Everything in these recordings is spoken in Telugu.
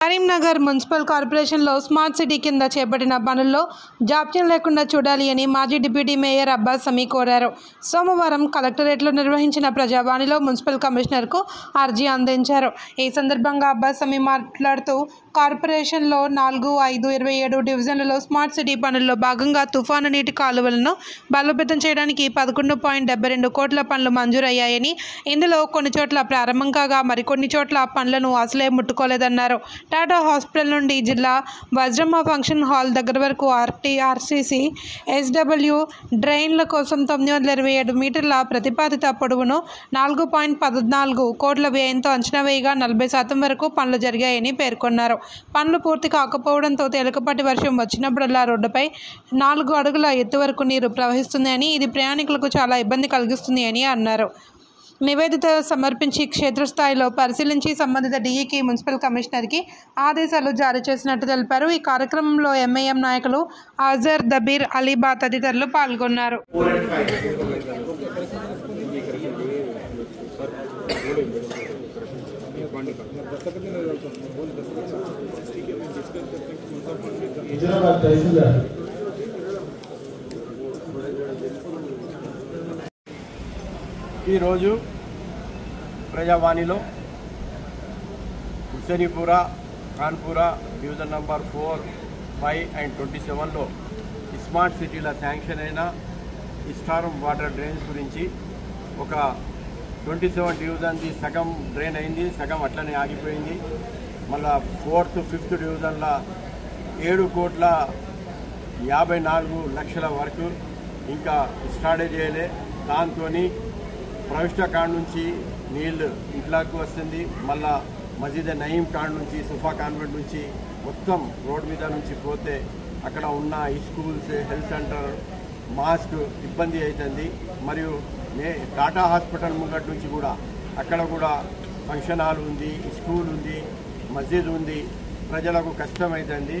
కరీంనగర్ మున్సిపల్ కార్పొరేషన్లో స్మార్ట్ సిటీ కింద చేపట్టిన పనుల్లో జాప్యం లేకుండా చూడాలి అని మాజీ డిప్యూటీ మేయర్ అబ్బాస్ సమీ కోరారు. సోమవారం కలెక్టరేట్లో నిర్వహించిన ప్రజావాణిలో మున్సిపల్ కమిషనర్కు అర్జీ అందించారు. ఈ సందర్భంగా అబ్బాస్ సమీ మాట్లాడుతూ కార్పొరేషన్లో 4, 5, 27 డివిజన్లలో స్మార్ట్ సిటీ పనుల్లో భాగంగా తుఫాను నీటి కాలువలను బలోపేతం చేయడానికి 11.72 కోట్ల పనులు మంజూరయ్యాయని, ఇందులో కొన్ని చోట్ల ప్రారంభం కాగా మరికొన్ని చోట్ల పనులను అసలే ముట్టుకోలేదన్నారు. టాటా హాస్పిటల్ నుండి జిల్లా వజ్రమ్మ ఫంక్షన్ హాల్ దగ్గర వరకు ఆర్టీఆర్సీసీ ఎస్డబ్ల్యూ డ్రైన్ల కోసం 927 మీటర్ల ప్రతిపాదిత పొడవును 4.14 కోట్ల వ్యయంతో అంచనా వేయగా 40% వరకు పనులు జరిగాయని పేర్కొన్నారు. పనులు పూర్తి కాకపోవడంతో తేలికపాటి వర్షం వచ్చినప్పుడల్లా రోడ్డుపై 4 అడుగుల ఎత్తు వరకు నీరు ప్రవహిస్తుంది అని, ఇది ప్రయాణికులకు చాలా ఇబ్బంది కలిగిస్తుంది అని అన్నారు. నివేదిక సమర్పించి క్షేత్రస్థాయిలో పరిశీలించి సంబంధిత డీఈకి మున్సిపల్ కమిషనర్కి ఆదేశాలు జారీ చేసినట్టు తెలిపారు. ఈ కార్యక్రమంలో ఎంఐఎం నాయకులు అజర్, దబీర్, అలీబా తదితరులు పాల్గొన్నారు. ఈరోజు ప్రజావాణిలో Hussainipura, Kanpura division number 4, 5 and 27లో స్మార్ట్ సిటీల శాంక్షన్ అయిన స్టార్మ్ వాటర్ డ్రైన్స్ గురించి ఒక 27 డివిజన్ది సగం డ్రైన్ అయింది, సగం అట్లనే ఆగిపోయింది. మళ్ళా 4th, 5th డివిజన్ల 7,54,00,000 వరకు ఇంకా స్టార్ట్ చేయలే. దాంతో ప్రవిష్ట కాడ నుంచి నీళ్ళు ఇంట్లోకి వస్తుంది. మళ్ళా మసీద్ నయీం కాడ నుంచి, సుఫా కాన్వెంట్ నుంచి మొత్తం రోడ్ మీద నుంచి పోతే అక్కడ ఉన్న స్కూల్స్, హెల్త్ సెంటర్, మాస్క్ ఇబ్బంది అవుతుంది. మరియు టాటా హాస్పిటల్ ముంగటి నుంచి కూడా అక్కడ కూడా ఫంక్షన్ హాల్ ఉంది, స్కూల్ ఉంది, మస్జిద్ ఉంది. ప్రజలకు కష్టమవుతుంది.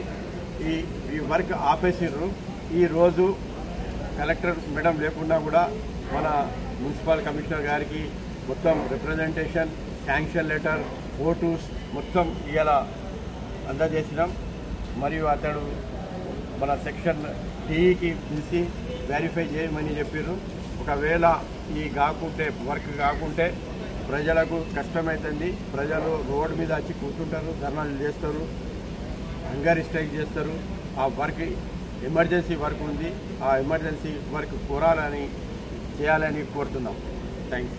ఈ వర్క్ ఆపేసిర్రు. ఈరోజు కలెక్టర్ మేడం లేకుండా కూడా మన మున్సిపల్ కమిషనర్ గారికి మొత్తం రిప్రజెంటేషన్, శాంక్షన్ లెటర్, ఫోటోస్ మొత్తం ఇలా అందజేసినాం. మరియు అతడు మన సెక్షన్ టీఈకి పిలిచి వెరిఫై చేయమని చెప్పారు. ఒకవేళ వర్క్ కాకుంటే ప్రజలకు కష్టమవుతుంది. ప్రజలు రోడ్డు మీద వచ్చి కూర్చుంటారు, ధర్నాలు చేస్తారు, హంగర్ స్ట్రైక్ చేస్తారు. ఆ వర్క్ ఎమర్జెన్సీ వర్క్ ఉంది. ఆ ఎమర్జెన్సీ వర్క్ చేయాలని కోరుతున్నాం. థ్యాంక్స్.